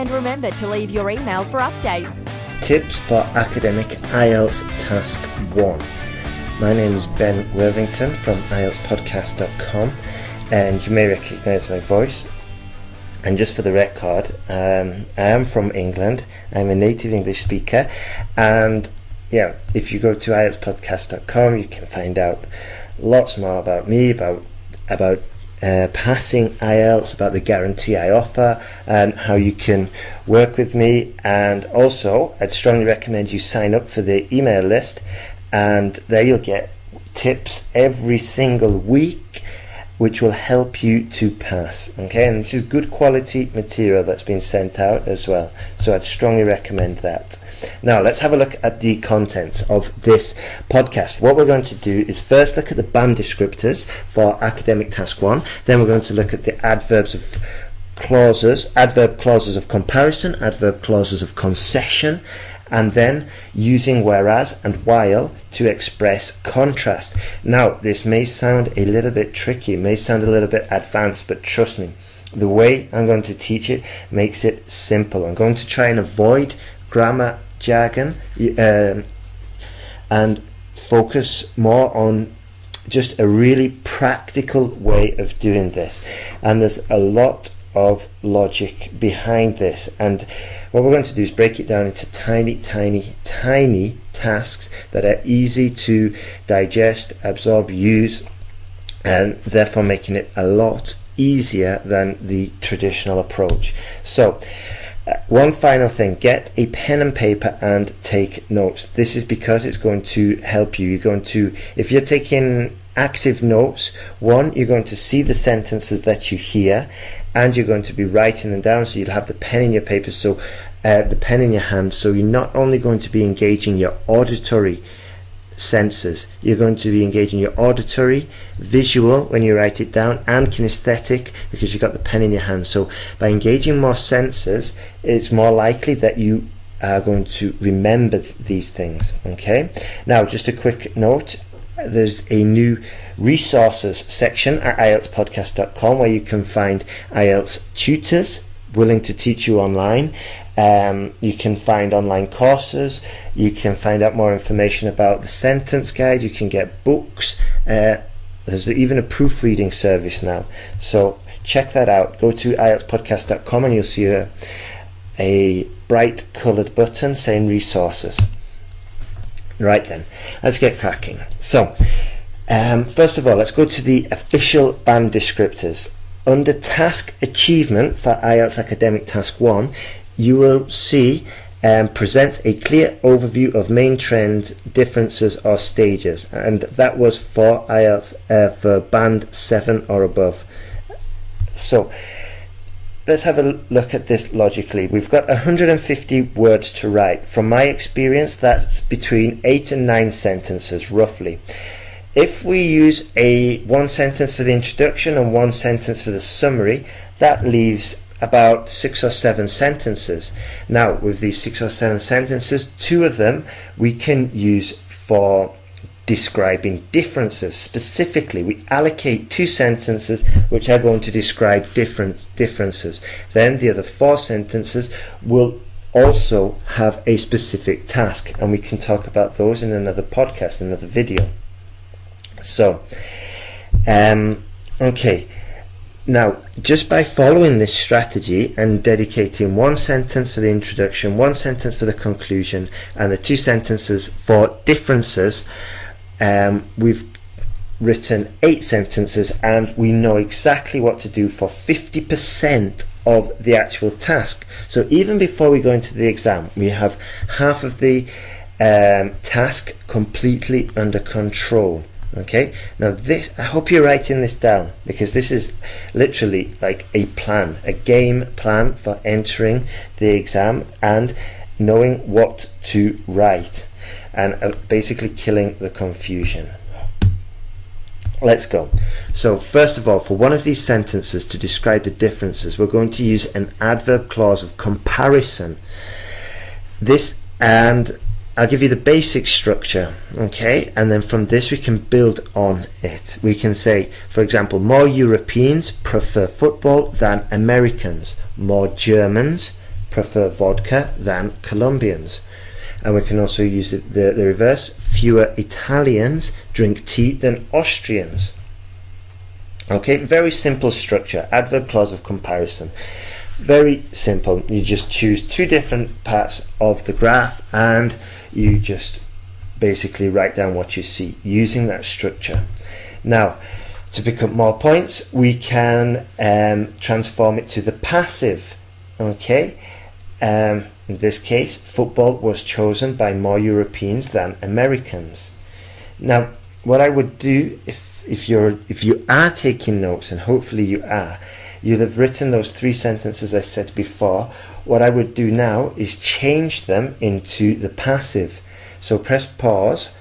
And remember to leave your email for updates. Tips for Academic IELTS Task 1. My name is Ben Worthington from IELTSPodcast.com, and you may recognise my voice. And just for the record, I am from England. I'm a native English speaker, and yeah, if you go to IELTSPodcast.com, you can find out lots more about me, about passing IELTS, about the guarantee I offer, and how you can work with me. And also, I'd strongly recommend you sign up for the email list, and there you'll get tips every single week which will help you to pass. Okay, and this is good quality material that's been sent out as well, so I'd strongly recommend that. Now let's have a look at the contents of this podcast. What we're going to do is first look at the band descriptors for Academic Task 1, then we're going to look at the adverb clauses of comparison, adverb clauses of concession, and then using whereas and while to express contrast. Now this may sound a little bit tricky, may sound a little bit advanced, but trust me, the way I'm going to teach it makes it simple. I'm going to try and avoid grammar jargon and focus more on just a really practical way of doing this, and there's a lot of logic behind this. And what we're going to do is break it down into tiny tasks that are easy to digest, absorb, use, and therefore making it a lot easier than the traditional approach. So one final thing, get a pen and paper and take notes. This is because it's going to help you. You're going to, if you're taking active notes, one, you're going to see the sentences that you hear, and you're going to be writing them down, so you'll have the pen in your paper, so the pen in your hand, so you're not only going to be engaging your auditory senses, you're going to be engaging your auditory, visual when you write it down, and kinesthetic because you've got the pen in your hand. So by engaging more senses, it's more likely that you are going to remember these things. Okay, now just a quick note, there's a new resources section at IELTSPodcast.com where you can find IELTS tutors willing to teach you online. You can find online courses, you can find out more information about the sentence guide, you can get books, there's even a proofreading service now, so check that out. Go to IELTSPodcast.com and you'll see a bright coloured button saying resources. Right then, let's get cracking. So first of all, let's go to the official band descriptors. Under task achievement for IELTS Academic Task 1, you will see present a clear overview of main trends, differences or stages, and that was for IELTS for band 7 or above. So let's have a look at this logically. We've got 150 words to write. From my experience, that's between 8 and 9 sentences roughly. If we use one sentence for the introduction and one sentence for the summary, that leaves about 6 or 7 sentences. Now with these 6 or 7 sentences, 2 of them we can use for describing differences. Specifically, we allocate 2 sentences which are going to describe differences. Then the other 4 sentences will also have a specific task, and we can talk about those in another podcast, another video. So okay, now just by following this strategy and dedicating 1 sentence for the introduction, 1 sentence for the conclusion, and the 2 sentences for differences, we've written 8 sentences, and we know exactly what to do for 50% of the actual task. So even before we go into the exam, we have half of the task completely under control. Okay, now this, I hope you're writing this down, because this is literally like a plan, a game plan for entering the exam and knowing what to write, and basically killing the confusion. Let's go. So first of all, for one of these sentences to describe the differences, we're going to use an adverb clause of comparison. This, and I'll give you the basic structure, okay, and then from this we can build on it. We can say, for example, more Europeans prefer football than Americans. More Germans prefer vodka than Colombians. And we can also use the reverse. Fewer Italians drink tea than Austrians. Okay, very simple structure. Adverb clause of comparison. Very simple. You just choose two different parts of the graph and you just basically write down what you see using that structure. Now, to pick up more points, we can transform it to the passive. Okay. In this case, football was chosen by more Europeans than Americans. Now, what I would do if you are taking notes, and hopefully you are, you'll have written those three sentences I said before. What I would do now is change them into the passive. So press pause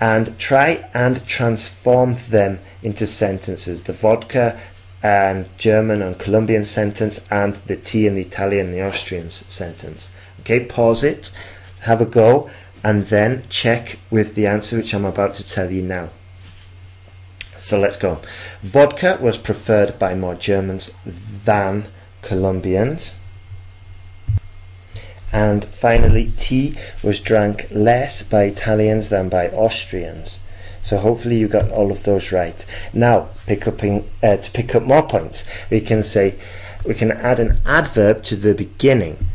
and try and transform them into sentences. The vodka and German and Colombian sentence, and the tea and the Italian and the Austrian sentence. Okay, pause it, have a go, and then check with the answer which I'm about to tell you now. So let's go. Vodka was preferred by more Germans than Colombians. And finally, tea was drank less by Italians than by Austrians. So hopefully you got all of those right. Now, to pick up more points, we can add an adverb to the beginning,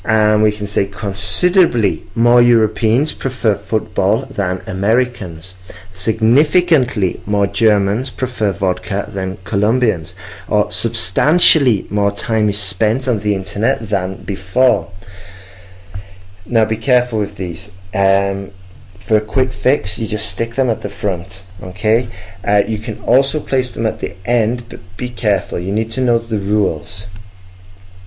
and we can say considerably more Europeans prefer football than Americans. Significantly more Germans prefer vodka than Colombians. Or substantially more time is spent on the internet than before. Now be careful with these. For a quick fix, you just stick them at the front. Okay. You can also place them at the end, but be careful. You need to know the rules.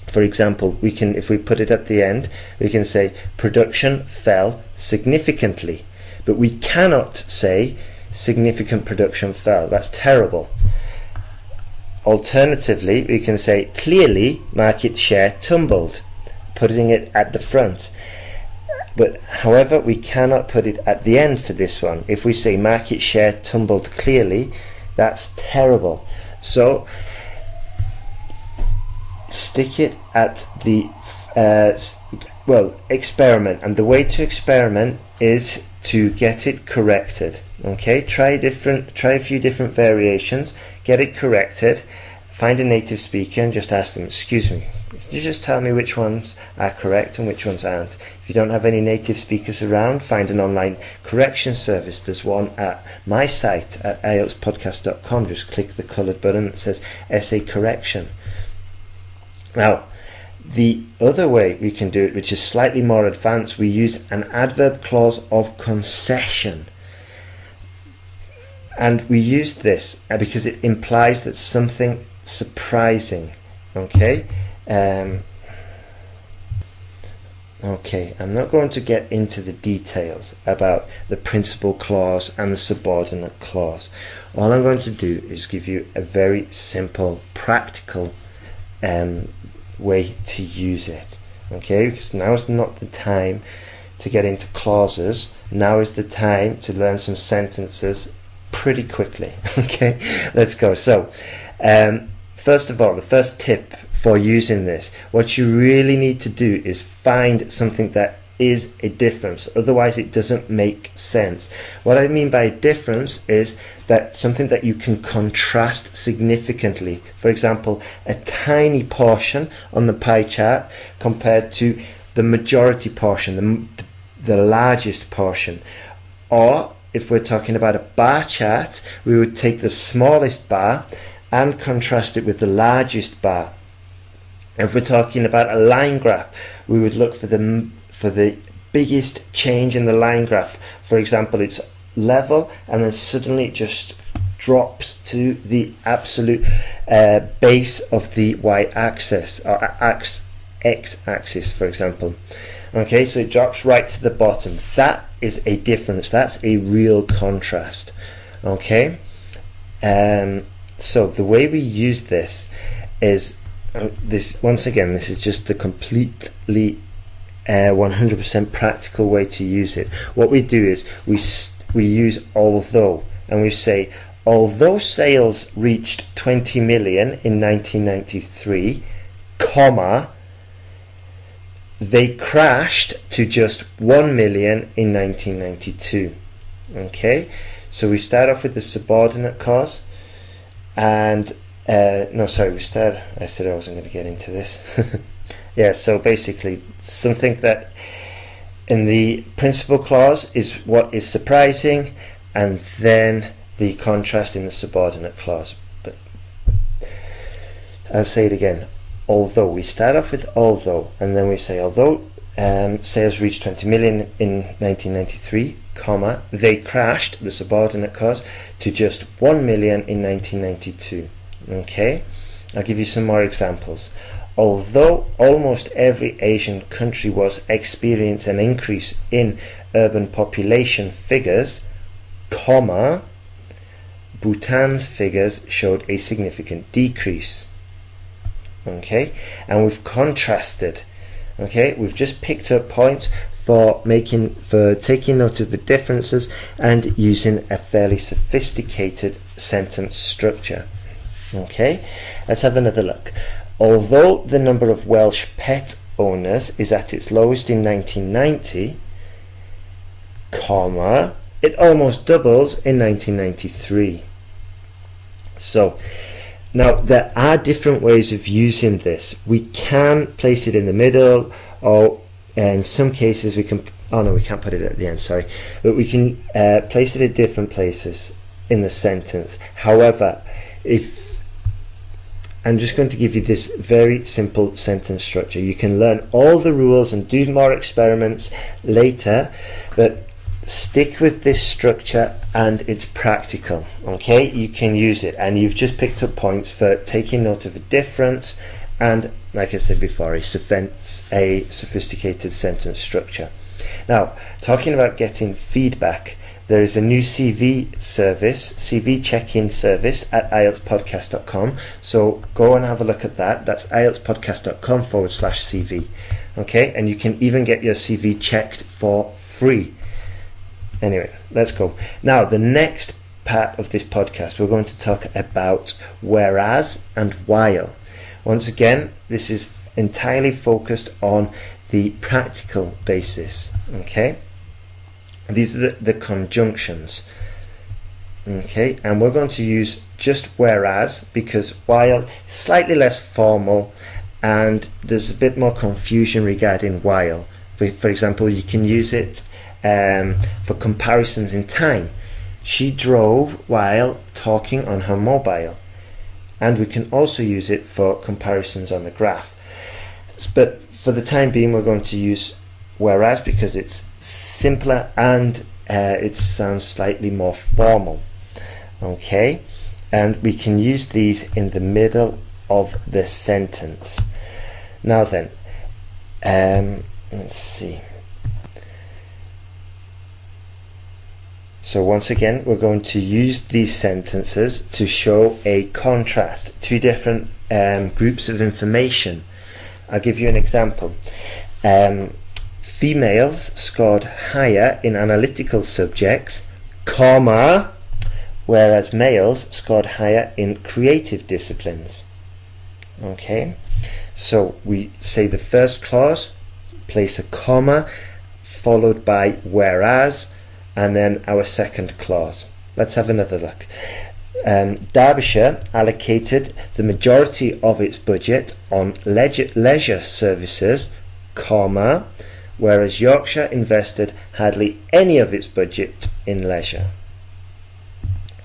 For example, if we put it at the end, we can say production fell significantly, but we cannot say significant production fell. That's terrible. Alternatively, we can say clearly market share tumbled, putting it at the front. But however, we cannot put it at the end for this one. If we say market share tumbled clearly, that's terrible. So stick it at the experiment, and the way to experiment is to get it corrected. Okay, try a few different variations, get it corrected, find a native speaker and just ask them, excuse me, could you just tell me which ones are correct and which ones aren't? If you don't have any native speakers around, find an online correction service. There's one at my site at IELTSPodcast.com. Just click the coloured button that says essay correction. Now, the other way we can do it, which is slightly more advanced, we use an adverb clause of concession. And we use this because it implies that something surprising. Okay? Okay, I'm not going to get into the details about the principal clause and the subordinate clause. All I'm going to do is give you a very simple, practical way to use it. Okay, because now is not the time to get into clauses. Now is the time to learn some sentences pretty quickly. Okay, let's go. So, first of all, the first tip for using this, what you really need to do is find something that is a difference, otherwise it doesn't make sense. What I mean by difference is that something that you can contrast significantly. For example, a tiny portion on the pie chart compared to the majority portion, the largest portion. Or if we're talking about a bar chart, we would take the smallest bar and contrast it with the largest bar. If we're talking about a line graph, we would look for the biggest change in the line graph. For example, it's level and then suddenly it just drops to the absolute base of the y-axis, or x-axis, for example. Okay, so it drops right to the bottom. That is a difference. That's a real contrast. Okay, so the way we use this is once again, this is just the completely 100% practical way to use it. What we do is we use although, and we say although sales reached 20 million in 1993, comma, they crashed to just 1 million in 1992. Okay, so we start off with the subordinate clause, and I said I wasn't going to get into this. Yeah, so basically something that in the principal clause is what is surprising, and then the contrast in the subordinate clause. But I'll say it again. Although, we start off with although, and then we say although sales reached 20 million in 1993, comma, they crashed, the subordinate clause, to just 1 million in 1992. Okay, I'll give you some more examples. Although almost every Asian country was experiencing an increase in urban population figures, comma, Bhutan's figures showed a significant decrease. Okay, and we've contrasted. Okay, we've just picked up points for taking note of the differences and using a fairly sophisticated sentence structure. Okay, let's have another look. Although the number of Welsh pet owners is at its lowest in 1990, comma, it almost doubles in 1993. So now there are different ways of using this. We can place it in the middle, or in some cases we can, oh no, we can't put it at the end, sorry, but we can place it at different places in the sentence. However, if I'm just going to give you this very simple sentence structure. You can learn all the rules and do more experiments later, but stick with this structure and it's practical. Okay, you can use it, and you've just picked up points for taking note of a difference and, like I said before, a sophisticated sentence structure. Now, talking about getting feedback, there is a new CV check-in service at IELTSPodcast.com. So go and have a look at that. That's IELTSPodcast.com/CV. Okay, and you can even get your CV checked for free. Anyway, let's go. Now, the next part of this podcast, we're going to talk about whereas and while. Once again, this is entirely focused on the practical basis. Okay, these are the conjunctions. Okay, and we're going to use just whereas because while is slightly less formal and there's a bit more confusion regarding while. For example, you can use it for comparisons in time. She drove while talking on her mobile, and we can also use it for comparisons on a graph. But for the time being, we're going to use whereas because it's simpler and it sounds slightly more formal. Okay, and we can use these in the middle of the sentence. Now then, let's see. So once again, we're going to use these sentences to show a contrast, two different groups of information. I'll give you an example. Females scored higher in analytical subjects, comma, whereas males scored higher in creative disciplines. Okay, so we say the first clause, place a comma, followed by whereas, and then our second clause. Let's have another look. Derbyshire allocated the majority of its budget on leisure services, comma, whereas Yorkshire invested hardly any of its budget in leisure.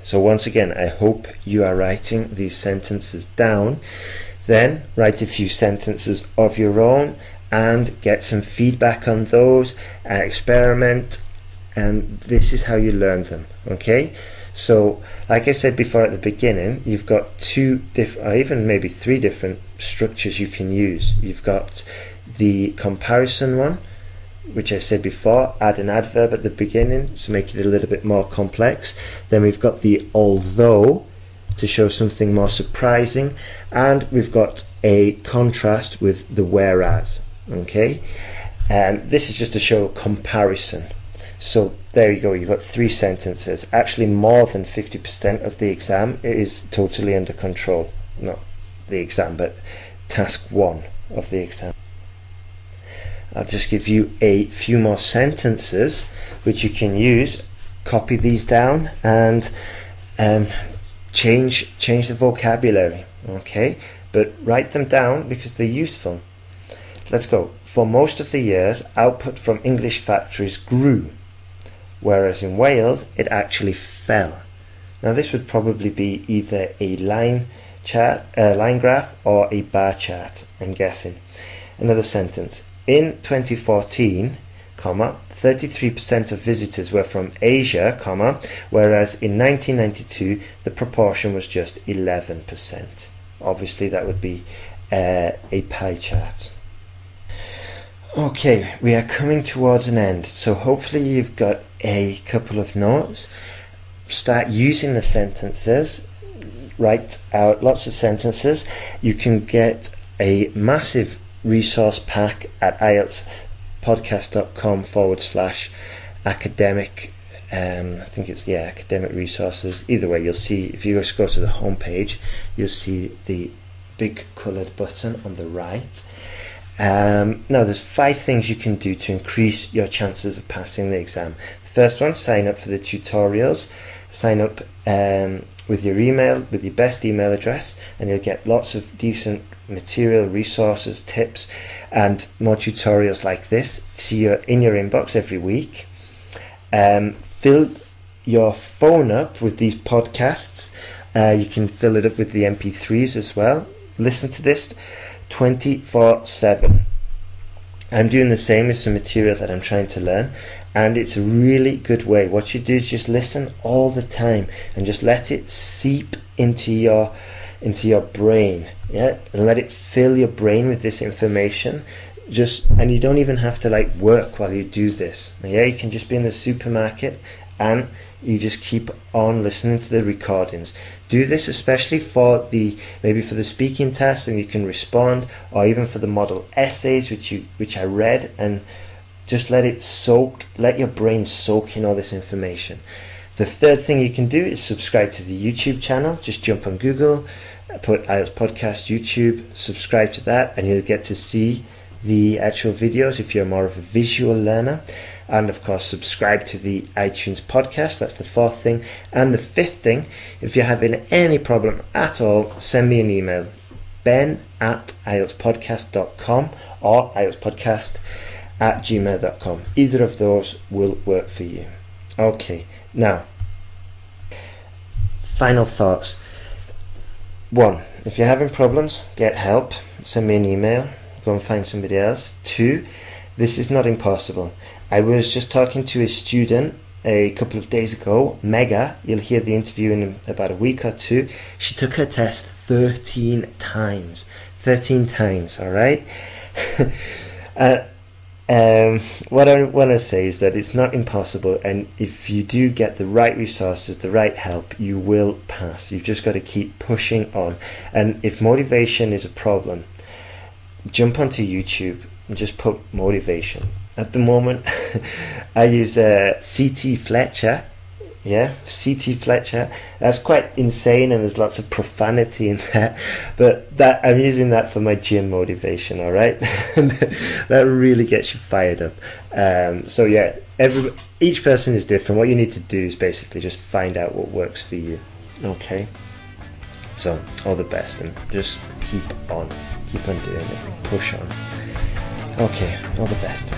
So once again, I hope you are writing these sentences down. Then write a few sentences of your own and get some feedback on those, experiment, and this is how you learn them. Okay, so like I said before at the beginning, you've got two different, or even maybe three different structures you can use. You've got the comparison one, which I said before, add an adverb at the beginning to make it a little bit more complex. Then we've got the although to show something more surprising, and we've got a contrast with the whereas. Okay, and this is just to show comparison. So there you go, you've got three sentences. Actually more than 50% of the exam is totally under control. Not the exam, but task 1 of the exam. I'll just give you a few more sentences which you can use. Copy these down and change the vocabulary, okay? But write them down because they're useful. Let's go. For most of the years, output from English factories grew, whereas in Wales it actually fell. Now this would probably be either a line graph or a bar chart, I'm guessing. Another sentence. In 2014, 33% of visitors were from Asia, whereas in 1992 the proportion was just 11%. Obviously that would be a pie chart. Okay, we are coming towards an end, so hopefully you've got a couple of notes. Start using the sentences, write out lots of sentences. You can get a massive resource pack at IELTSPodcast.com /academic. I think it's academic resources. Either way, you'll see, if you just go to the home page, you'll see the big coloured button on the right. Now there's 5 things you can do to increase your chances of passing the exam. The first one, sign up for the tutorials. Sign up with your email, with your best email address, and you'll get lots of decent material, resources, tips, and more tutorials like this in your inbox every week. Fill your phone up with these podcasts. You can fill it up with the MP3s as well. Listen to this 24/7. I'm doing the same with some material that I'm trying to learn, and it's a really good way. What you do is just listen all the time and just let it seep into your brain, and let it fill your brain with this information. And you don't even have to work while you do this. You can just be in the supermarket and you just keep on listening to the recordings. Do this especially for maybe for the speaking test, and you can respond, or even for the model essays which I read, and just let your brain soak in all this information. The third thing you can do is subscribe to the YouTube channel. Just jump on Google, put IELTS Podcast YouTube, subscribe to that, and you'll get to see the actual videos if you're more of a visual learner. And of course, subscribe to the iTunes podcast. That's the 4th thing. And the 5th thing, if you're having any problem at all, send me an email, ben@IELTSPodcast.com or IELTSpodcast@gmail.com. Either of those will work for you. Okay, now, final thoughts. 1, if you're having problems, get help. Send me an email. Go and find somebody else. 2, this is not impossible. I was just talking to a student a couple of days ago, Mega. You'll hear the interview in about a week or 2. She took her test 13 times. 13 times, all right? What I want to say is that it's not impossible, and if you do get the right resources, the right help, you will pass. You've just got to keep pushing on. And if motivation is a problem, jump onto YouTube and just put motivation. At the moment, I use CT Fletcher. CT Fletcher. That's quite insane, and there's lots of profanity in there, but I'm using that for my gym motivation. All right, that really gets you fired up. So yeah, each person is different. What you need to do is basically just find out what works for you. Okay. So all the best, and just keep on doing it. Push on. Okay, all the best.